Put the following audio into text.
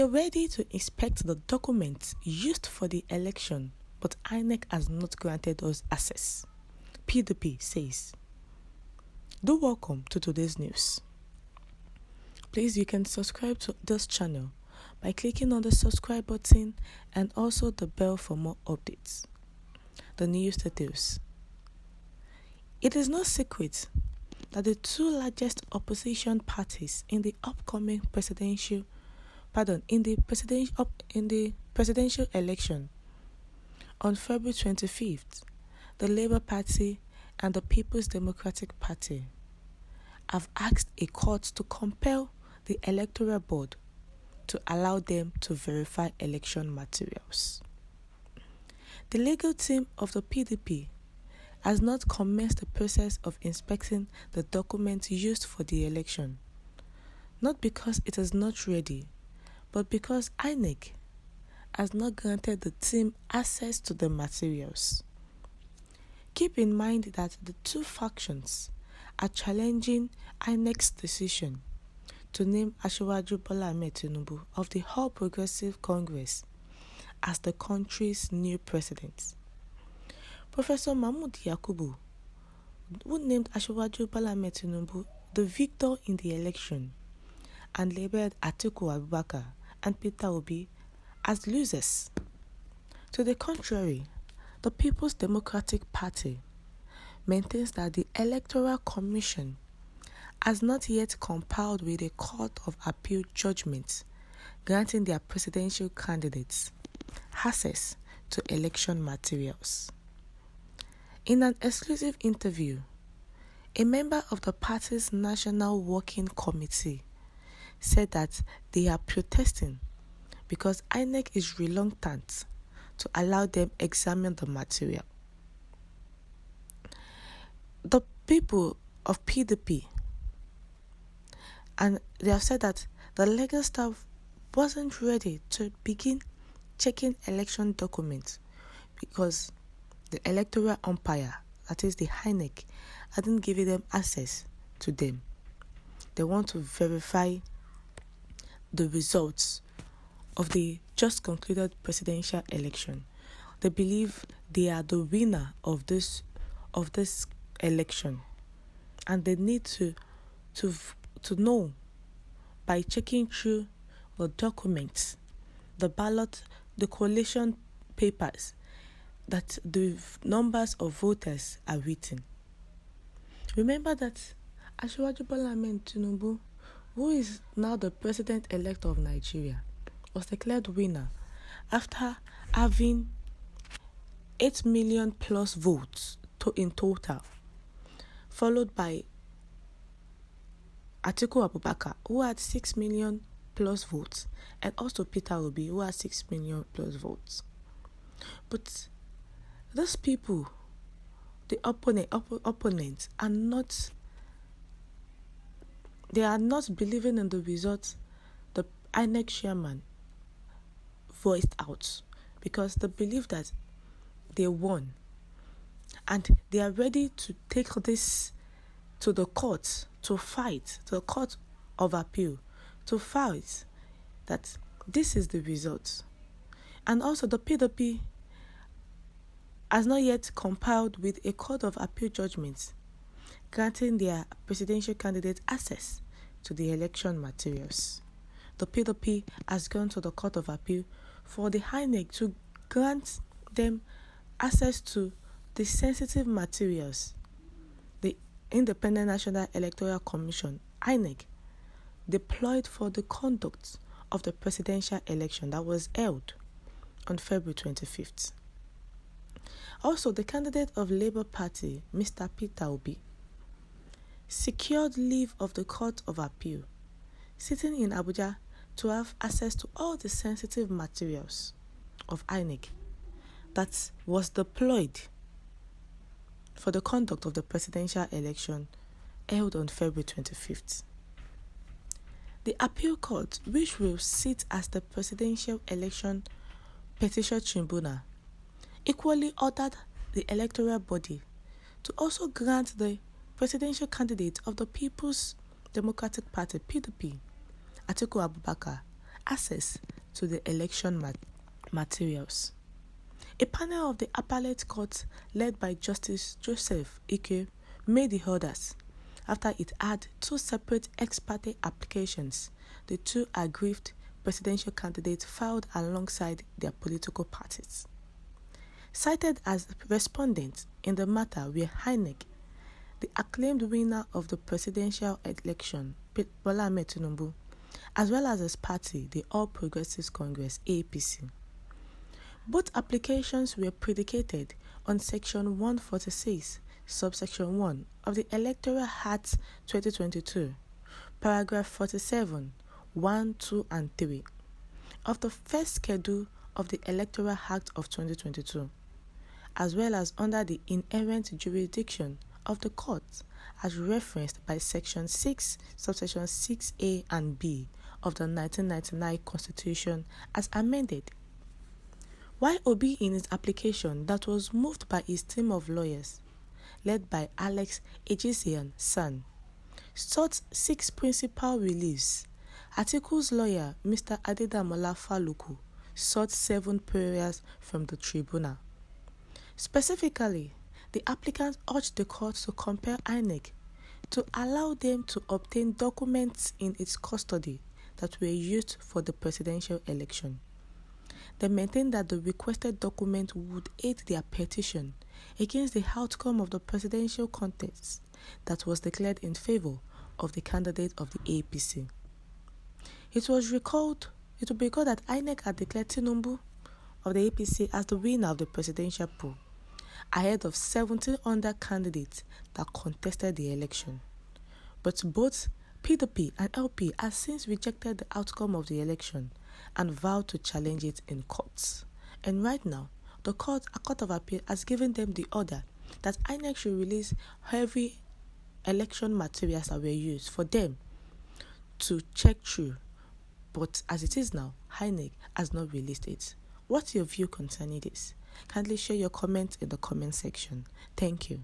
We are ready to inspect the documents used for the election, but Inec has not granted us access, PDP says. Do welcome to today's news. Please, you can subscribe to this channel by clicking on the subscribe button and also the bell for more updates. The news details. It is no secret that the two largest opposition parties in the upcoming presidential election on February 25th, the Labour Party and the People's Democratic Party have asked a court to compel the Electoral Board to allow them to verify election materials. The legal team of the PDP has not commenced the process of inspecting the documents used for the election, not because it is not ready, but because Inec has not granted the team access to the materials. Keep in mind that the two factions are challenging Inec's decision to name Asiwaju Bola Ahmed Tinubu of the All Progressive Congress as the country's new president. Professor Mahmood Yakubu, who named Asiwaju Bola Ahmed Tinubu the victor in the election and labeled Atiku Abubakar and Peter Obi as losers. To the contrary, the People's Democratic Party maintains that the Electoral Commission has not yet compiled with a Court of Appeal judgment granting their presidential candidates access to election materials. In an exclusive interview, a member of the party's National Working Committee said that they are protesting because Inec is reluctant to allow them examine the material. The people of PDP, and they have said that the legal staff wasn't ready to begin checking election documents because the electoral umpire, that is the Inec, hadn't given them access to them. They want to verify the results of the just concluded presidential election. They believe they are the winner of this election, and they need to know by checking through the documents, the ballot, the coalition papers, that the numbers of voters are written. Remember that Asiwaju Bola Ahmed Tinubu, who is now the president-elect of Nigeria, was declared winner after having 8 million plus votes in total, followed by Atiku Abubakar, who had 6 million plus votes, and also Peter Obi, who had 6 million plus votes. But those people, the opponents, are not believing in the results the Inec chairman voiced out, because they believe that they won, and they are ready to take this to the court, to fight, to the Court of Appeal, to fight that this is the result. And also the PDP has not yet compiled with a Court of Appeal judgment granting their presidential candidate access to the election materials. The PDP has gone to the Court of Appeal for the Inec to grant them access to the sensitive materials the Independent National Electoral Commission, INEC, deployed for the conduct of the presidential election that was held on February 25th. Also, the candidate of Labour Party, Mr. Peter Obi, secured leave of the Court of Appeal, sitting in Abuja, to have access to all the sensitive materials of INEC that was deployed for the conduct of the presidential election held on February 25th. The appeal court, which will sit as the presidential election petition tribunal, equally ordered the electoral body to also grant the presidential candidate of the People's Democratic Party, PDP, Atiku Abubakar, access to the election materials. A panel of the appellate court led by Justice Joseph Ike made the orders after it had two separate ex parte applications the two aggrieved presidential candidates filed alongside their political parties. Cited as respondents in the matter were Inec, the acclaimed winner of the presidential election, Bola Ahmed Tinubu, as well as his party, the All Progressives Congress (APC). Both applications were predicated on Section 146, subsection 1 of the Electoral Act 2022, paragraph 47, 1, 2, and 3 of the first schedule of the Electoral Act of 2022, as well as under the inherent jurisdiction of the court as referenced by Section 6, subsection 6A and B of the 1999 Constitution as amended. While Obi in his application that was moved by his team of lawyers, led by Alex Ejisian San, sought 6 principal reliefs, Atiku's lawyer, Mr. Adedamola Faluku, sought 7 prayers from the tribunal. Specifically, the applicant urged the court to compel Inec to allow them to obtain documents in its custody that were used for the presidential election. They maintained that the requested document would aid their petition against the outcome of the presidential contest that was declared in favor of the candidate of the APC. It will be recalled that Inec had declared Tinubu of the APC as the winner of the presidential poll, ahead of 17 other candidates that contested the election. But both PDP and LP have since rejected the outcome of the election and vowed to challenge it in courts. And right now, a court of appeal has given them the order that Inec should release every election materials that were used for them to check through. But as it is now, Inec has not released it. What's your view concerning this? Kindly share your comments in the comment section. Thank you.